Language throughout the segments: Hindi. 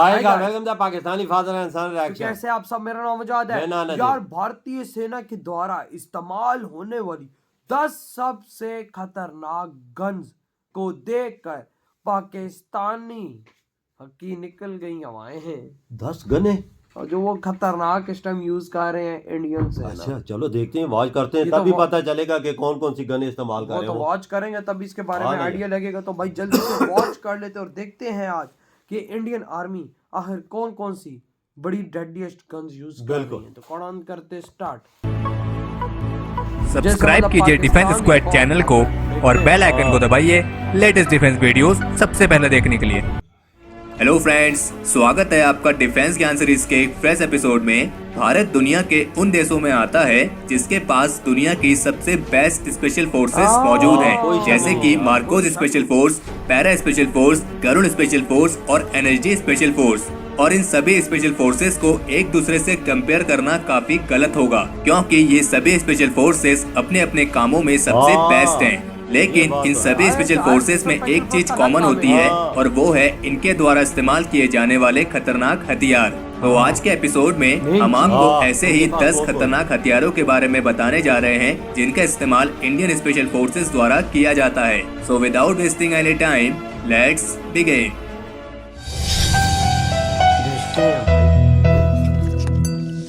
हाय आएगा। Welcome the Pakistani father and son तो रिएक्शन। कैसे आप सब, मेरा नाम आजाद है। मैं नाना जी। यार, भारतीय सेना के द्वारा इस्तेमाल होने वाली 10 सबसे खतरनाक गन्स को देखकर पाकिस्तानी हकी निकल गई हवाएं हैं। 10 गने। और जो वो खतरनाक इस टाइम यूज कर रहे हैं इंडियन सेना। अच्छा चलो देखते हैं, वॉच करते हैं, ये तभी तो पता चलेगा कि कौन कौन सी गने इस्तेमाल कर वो रहे तो हो। वॉच करेंगे तभी इसके बारे में हाँ नहीं। आइडिया लगेगा। तो भाई जल्दी से वॉच कर लेते हैं और देखते हैं आज कि इंडियन आर्मी आखिर कौन कौन सी बड़ी डेडलीस्ट गन्स यूज कर रही है। तो कौन ऑन करते स्टार्ट। सब्सक्राइब कीजिए डिफेंस स्क्वाड चैनल को और बेल आइकन को दबाइए लेटेस्ट डिफेंस वीडियोस सबसे पहले देखने के लिए। हेलो फ्रेंड्स, स्वागत है आपका डिफेंस ज्ञान सीरीज के एक फ्रेश एपिसोड में। भारत दुनिया के उन देशों में आता है जिसके पास दुनिया की सबसे बेस्ट स्पेशल फोर्सेस मौजूद हैं, जैसे कि Marcos special force, para special force, Garud special force और एनर्जी स्पेशल फोर्स। और इन सभी स्पेशल फोर्सेस को एक दूसरे से कंपेयर करना काफी गलत होगा, क्योंकि ये सभी स्पेशल फोर्सेस अपने अपने कामों में सबसे बेस्ट हैं। लेकिन इन सभी स्पेशल फोर्सेस में एक चीज कॉमन होती है और वो है इनके द्वारा इस्तेमाल किए जाने वाले खतरनाक हथियार। तो आज के एपिसोड में हम आपको ऐसे ही 10 खतरनाक हथियारों के बारे में बताने जा रहे हैं जिनका इस्तेमाल इंडियन स्पेशल फोर्सेस द्वारा किया जाता है। So without wasting any time, let's begin.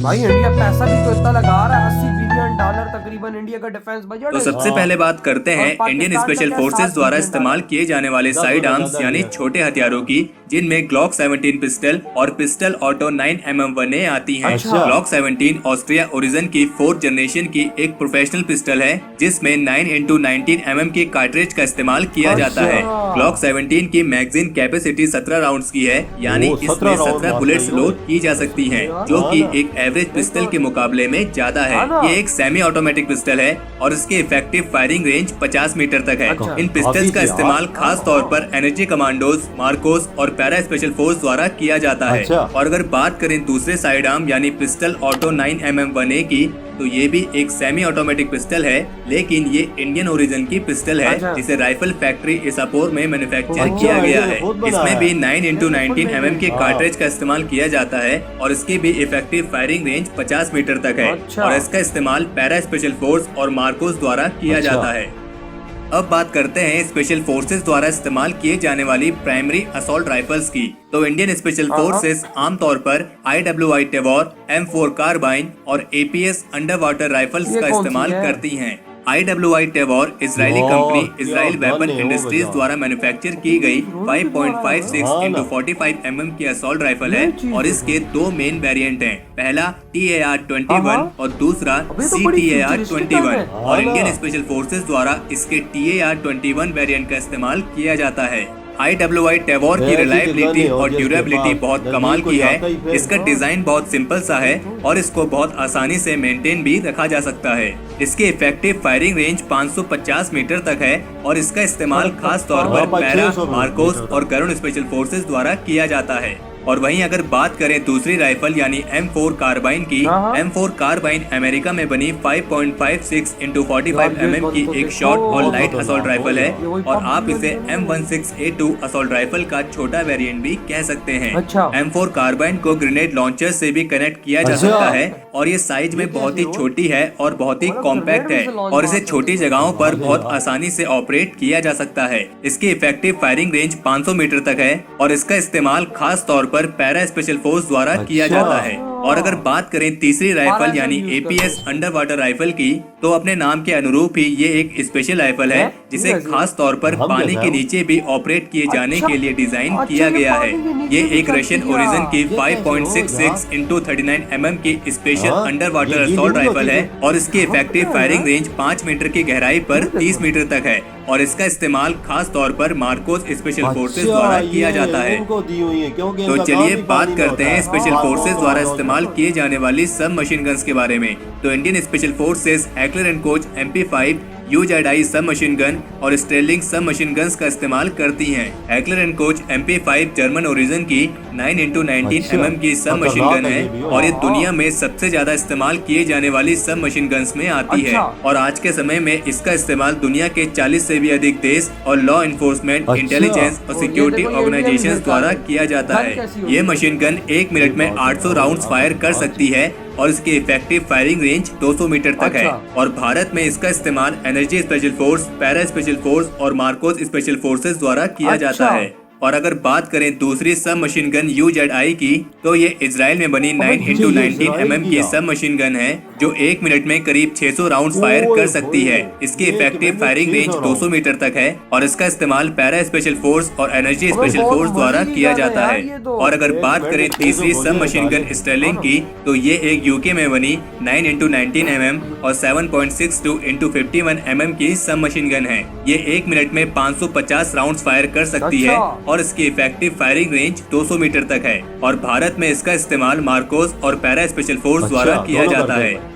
भाई इंडिया पैसा भी तो इतना लगा रहा है, $80 बिलियन तकरीबन इंडिया का डिफेंस बजट। तो सबसे पहले बात करते हैं इंडियन स्पेशल फोर्सेस द्वारा इस्तेमाल किए जाने वाले साइड आर्म्स यानी छोटे हथियारों की, जिनमें ग्लॉक 17 पिस्टल और पिस्टल ऑटो 9mm1A आती हैं। ग्लॉक 17 ऑस्ट्रिया ओरिजिन की 4th जनरेशन की एक प्रोफेशनल पिस्टल है, जिसमें 9x19mm की कार्ट्रिज का इस्तेमाल किया जाता है। ग्लॉक 17 की मैगजीन कैपेसिटी 17 राउंड्स की है, यानी इसमें 17 बुलेट्स लोड की जा सकती हैं, जो कि एक एवरेज पिस्टल के मुकाबले में ज्यादा है। ये एक सेमी ऑटोमेटिक पिस्टल है और इसकी इफेक्टिव फायरिंग रेंज 50 मीटर तक है। इन पिस्टल्स का इस्तेमाल खास तौर पर एनर्जी कमांडोज, मार्कोस और पैरा स्पेशल फोर्स द्वारा किया जाता है। और अगर बात करें दूसरे साइड आर्म यानी पिस्टल ऑटो 9mm1A की, तो ये भी एक सेमी ऑटोमेटिक पिस्टल है, लेकिन ये इंडियन ओरिजिन की पिस्टल है, जिसे राइफल फैक्ट्री इसापुर में मैन्युफैक्चर किया गया है। इसमें भी 9x19mm के कार्ट्रिज का इस्तेमाल किया जाता है और इसकी भी इफेक्टिव फायरिंग रेंज 50 मीटर तक है। और इसका इस्तेमाल पैरा स्पेशल फोर्स और मार्कोस द्वारा किया जाता है। अब बात करते हैं स्पेशल फोर्सेस द्वारा इस्तेमाल किए जाने वाली प्राइमरी असॉल्ट राइफल्स की। तो इंडियन स्पेशल फोर्सेस आमतौर पर IWI टेवॉर, M4 कार्बाइन और APS अंडर वाटर राइफल्स का इस्तेमाल करती हैं। IWI Tavor Israeli company Israel weapon industries द्वारा मैन्युफैक्चर की गई 5.56x45mm की असॉल्ट राइफल है और इसके दो मेन वेरिएंट हैं। पहला TAR-21 और दूसरा CTAR-21। और इंडियन स्पेशल फोर्सेस द्वारा इसके TAR-21 वेरिएंट का इस्तेमाल किया जाता है। IWI टेवॉर की रिलायबिलिटी और ड्यूरेबिलिटी बहुत कमाल की है। इसका डिजाइन बहुत सिंपल सा है और इसको बहुत आसानी से मेंटेन भी रखा जा सकता है। इसकी इफेक्टिव फायरिंग रेंज 550 मीटर तक है और इसका इस्तेमाल खास तौर पर पैरा, मार्कोस और गरुड़ स्पेशल फोर्सेस द्वारा किया जाता है। और वहीं अगर बात करें दूसरी राइफल यानी M4 कार्बाइन की, M4 कार्बाइन अमेरिका में बनी 5.56x45mm की एक शॉर्ट और लाइट असॉल्ट राइफल है और आप इसे M16A2 असॉल्ट राइफल का छोटा वेरिएंट भी कह सकते हैं। M4 कार्बाइन को ग्रेनेड लॉन्चर से भी कनेक्ट किया जा सकता है और ये साइज में बहुत ही छोटी है और बहुत ही कॉम्पैक्ट है और इसे छोटी जगहों पर बहुत आसानी से ऑपरेट किया जा सकता है। इसकी इफेक्टिव फायरिंग रेंज 500 मीटर तक है और इसका इस्तेमाल खास तौर पर पैरा स्पेशल फोर्स द्वारा किया जाता है। और अगर बात करें तीसरी राइफल यानी APS अंडर वाटर राइफल की, तो अपने नाम के अनुरूप ही ये एक स्पेशल राइफल है, जिसे खास तौर पर पानी के नीचे भी ऑपरेट किए जाने के लिए डिजाइन किया गया है। ये एक रशियन ओरिजिन की 5.66x39mm की special under water assault rifle है और इसकी इफेक्टिव फायरिंग रेंज 5 मीटर की गहराई पर 30 मीटर तक है और इसका इस्तेमाल खास तौर पर मार्कोस स्पेशल फोर्सेस द्वारा किया जाता है। तो चलिए बात करते हैं स्पेशल फोर्सेस द्वारा इस्तेमाल किए जाने वाली सब मशीन गन्स के बारे में। तो Indian special forces heckler and coach MP5 UZI सब मशीन गन और स्टेरलिंग सब मशीन गन्स का इस्तेमाल करती हैं। Heckler and coach MP5 German origin की 9x19 अच्छा, mm की सब मशीन खतरनाक गन है है ये भी, और ये हाँ। दुनिया में सबसे ज्यादा इस्तेमाल किए जाने वाली सब मशीन गन्स में आती है अच्छा। और आज के समय में इसका इस्तेमाल दुनिया के 40 से भी अधिक देश और लॉ इन्फोर्समेंट, अच्छा। इंटेलिजेंस और ये सिक्योरिटी देखो, ये ऑर्गेनाइजेशंस इंडियन द्वारा मिसाइल किया जाता गन है। कैसी होती ये है? मशीन गन 1 मिनट में 800 राउंड्स फायर कर सकती है और इसकी इफेक्टिव फायरिंग रेंज 200 मीटर तक है अच्छा। और भारत में इसका इस्तेमाल energy special force, para special force और मार्कोस स्पेशल फोर्सेस द्वारा किया जाता अच्छा। है। और अगर बात करें दूसरी सब मशीन गन UZI की, तो ये इजराइल में बनी 9x19 इजराइल mm की की है। सब मशीन गन है जो 1 मिनट में करीब 600 राउंड फायर ओए कर सकती है। होए, इसकी एक इफेक्टिव मिनट में फायरिंग रेंज 600 200 मीटर तक है और इसका इस्तेमाल पैरा स्पेशल फोर्स और एनर्जी अबे स्पेशल बहुत फोर्स द्वारा मजेदार किया है जाता यार है। ये तो। और अगर एक बात मिनट करें में तीसरी 600 सब मशीन गन गोलियां स्टर्लिंग की, तो ये एक यूके में बनी 9x19 mm और 7.62 x 51 mm की सब मशीन गन है। ये 1 मिनट में 550 राउंड फायर कर सकती है अच्छा। और इसकी इफेक्टिव फायरिंग रेंज 200 मीटर तक है और भारत में इसका इस्तेमाल मार्कोस और पैरा स्पेशल फोर्स अच्छा, द्वारा किया दोनों जाता करते है। हैं।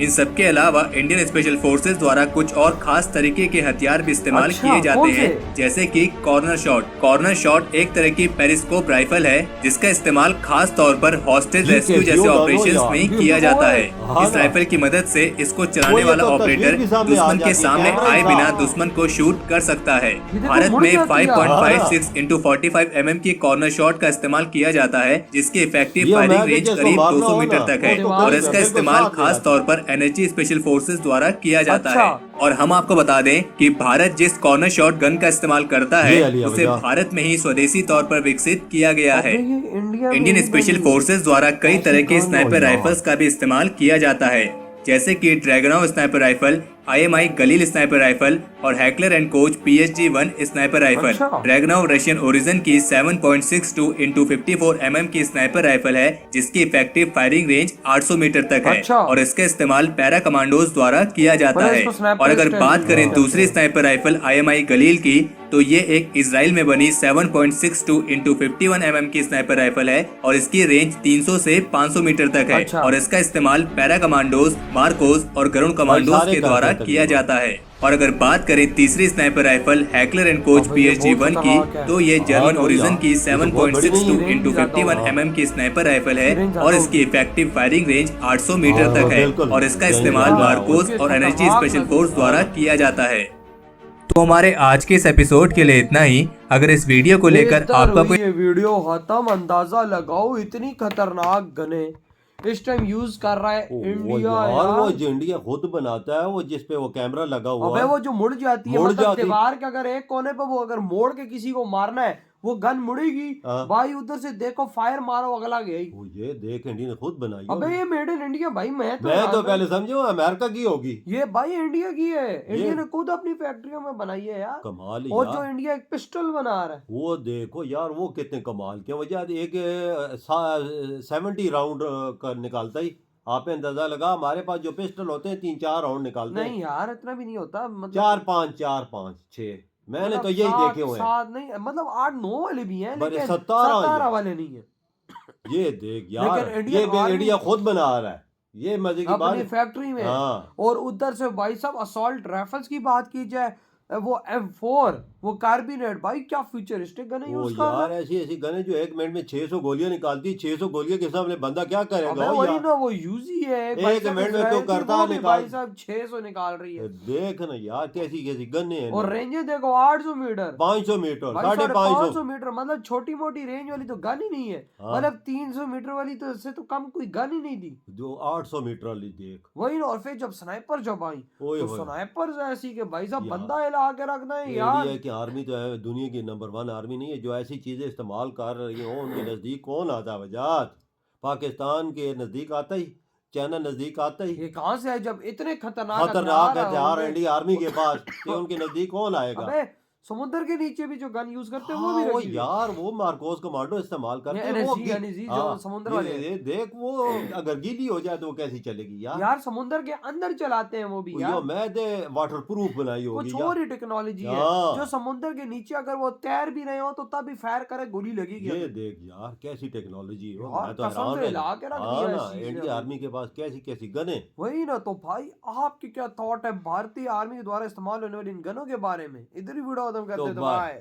इन सब के अलावा इंडियन स्पेशल फोर्सेस द्वारा कुछ और खास तरीके के हथियार भी इस्तेमाल अच्छा, किए जाते कौन हैं, से? जैसे कि कॉर्नर शॉट। कॉर्नर शॉट एक तरह की पेरिस्कोप राइफल है जिसका इस्तेमाल खास तौर पर हॉस्टेज ये रेस्क्यू कैसी जैसे होगा ऑपरेशंस यार? में ये किया तो जाता है। है। हाँ इस ना। राइफल की मदद से इसको वो चलाने ये वाला तो ऑपरेटर तस्वीर भी सामने आ दुश्मन के जाती है, सामने कैमरा आए के बिना साथ। दुश्मन को शूट कर सकता है। देखो, भारत मुड़ में जाती है। 5.56 x 45 mm की कॉर्नर शॉट का इस्तेमाल किया जाता है जिसकी इफेक्टिव ये फायरिंग मैं रेंज जिसको करीब मारना 200 हो मीटर ना, तक है वो तो और बिल्कुल इसका बिल्कुल इस्तेमाल साथ खास में तौर पर एनर्जी स्पेशल फोर्सेस द्वारा किया जाता अच्छा। है। और हम आपको बता दें कि भारत जिस कॉर्नर शॉट गन का इस्तेमाल करता है ये अली उसे अबजा। भारत में ही स्वदेशी तौर पर विकसित किया गया अबे है। ये इंडिया में इंडियन ही स्पेशल बनी। फोर्सेस द्वारा कई ऐसी तरह के गन हो स्नाइपर यार। राइफल्स का भी इस्तेमाल किया जाता है, जैसे कि ड्रैगनॉव स्नाइपर राइफल, IMI गलील स्नाइपर राइफल और heckler and coach PSG-1 sniper rifle. अच्छा। ड्रैगनॉव रशियन ओरिजिन की 7.62 x 54 mm की स्नाइपर राइफल है जिसकी इफेक्टिव फायरिंग रेंज 800 मीटर तक है अच्छा। और इसका इस्तेमाल पैरा कमांडोज द्वारा किया जाता मतलब है। इसको स्नाइपर और अगर स्टाइल बात भी करें कहते दूसरी हैं। स्नाइपर राइफल IMI गलील की, तो ये एक इजराइल में बनी 7.62 x 51 mm की स्नाइपर राइफल है और इसकी रेंज 300 से 500 मीटर तक है अच्छा। और इसका इस्तेमाल पैरा कमांडोज, मार्कोस और गरुण कमांडोज सारे के द्वारा करते हैं किया जाता है। और अगर बात करें तीसरी sniper rifle heckler and coach अबे ये बहुत PSG-1 की, खतरनाक है। तो ये हाँ, जर्मन तो ओरिजिन यार, की ये तो बहुत बड़ी 7.62 नहीं, x 51 रेंज mm की स्नाइपर राइफल रेंज है ज्यादा और इसकी होगी। इफेक्टिव फायरिंग रेंज 800 मीटर हाँ, तक है बिल्कुल, और इसका रेंज इस्तेमाल ज्यादा मार्कोस होगी। और एनर्जी खतरनाक स्पेशल लगती फोर्स है। द्वारा किया जाता है। तो हमारे आज के इस एपिसोड के लिए इतना ही। अगर इस वीडियो को लेकर बेहतर आपका हुई कोई ये वीडियो खत्म। अंदाजा लगाओ इतनी खतरनाक गने इस टाइम यूज कर रहा है वो इंडिया यार, वो यार। जो इंडिया खुद बनाता है, वो जिसपे वो कैमरा लगा हुआ अबे है। वो जो मुड़ जाती है, मुड़ मतलब जाती। दीवार के अगर एक कोने पे वो अगर मोड़ के किसी को मारना है, वो गन मुड़ेगी हाँ। भाई, उधर से देखो फायर मारो, अगला गया ही। वो ये देख, इंडिया ने खुद बनाई है। अबे ये मेड इन इंडिया भाई। मैं तो पहले समझो अमेरिका की होगी। ये भाई इंडिया की है। इंडिया ने खुद अपनी फैक्ट्रियों में बनाई है यार। कमाल और यार। जो इंडिया एक पिस्टल बना रहा है, वो देखो यार, वो कितने कमाल के वजह एक 70 राउंड का निकालता ही। आपने अंदाजा लगा, हमारे पास जो पिस्टल होते हैं 3-4 राउंड निकालते हैं। नहीं यार इतना भी नहीं होता, मतलब 4-5 6 मैंने मतलब तो यही 7 देखे हुए हैं। 7 नहीं, मतलब 8-9 वाले भी हैं, बड़े लेकिन 17 17 वाले नहीं है। ये देख यार, लेकिन इंडियन ये आर्मी इंडिया खुद बना रहा है। ये मजे की अपनी बात। फैक्ट्री में। हाँ। और उधर से भाई साहब असॉल्ट राइफल्स की बात की जाए, वो M4, वो कार्बिनेट, भाई क्या फ्यूचरिस्टिक गन है वो यूज कर रहा यार, है। ऐसी ऐसी गने जो 1 मिनट में 600 गोलियां निकालती। 600 गोलियां के सामने बंदा क्या करेगा? अबे वो वही यार ना, वो यूजी है भाई एक साहब, मिनट में तो इजराइल की, करता वो भी निकाल। भाई साहब 600 निकाल रही है। देख ना यार, कैसी कैसी गन्ने हैं। और रेंज देखो 800 मीटर, 500 मीटर, भाई 550 550 मीटर, मतलब छोटी मोटी रेंज वाली तो गन ही नहीं है। हाँ। मतलब 300 मीटर वाली तो इससे तो कम कोई गन ही नहीं थी। जो 800 मीटर वाली देख। वही ना। और फिर जब स्नाइपर जब आई, ओए तो होए। स्नाइपर ऐसी के भाई साहब यार। बंदा हिला के रखना है यार। इंडिया की आर्मी तो है, दुनिया की नंबर 1 आर्मी नहीं है। जो ऐसी चीजें इस्तेमाल कर रही हो, उनके नजदीक कौन आता है? वजात पाकिस्तान के नजदीक आता ही, चाइना नजदीक आता ही। ये कहां से है जब इतने खतरनाक खतरनाक हथियार हथियार होंगे? इंडिया आर्मी के पास, कि उनके नजदीक कौन आएगा? अबे समुद्र के नीचे भी जो गन यूज करते हैं वो हाँ भी वो रखी हुई है। यार वो मार्कोस कमांडो इस्तेमाल करते हैं वो एनएसजी जो समुद्र वाले हैं। देख वो अगर गीली हो जाए तो वो कैसी चलेगी यार। यार समुद्र के अंदर चलाते हैं वो भी यो यार, मैं दे वाटर प्रूफ बनाई होगी कुछ यार। और ही टेक्नोलॉजी है हाँ। जो समुद्र के नीचे अगर वो तैर भी रहे हो तो तब भी फायर करे गोली लगेगी ये हमें। देख यार कैसी टेक्नोलॉजी है यार मैं तो कसम हैरान से रह ला गया। के रख हाँ दिया ना इस चीज ने इंडियन हमें। आर्मी के पास कैसी कैसी गने। वही ना, तो भाई आपकी क्या थॉट है भारतीय आर्मी के द्वारा इस्तेमाल होने वाली इन गनों के बारे में? इधर ही वीडियो खत्म तो करते थे बाय। भाई।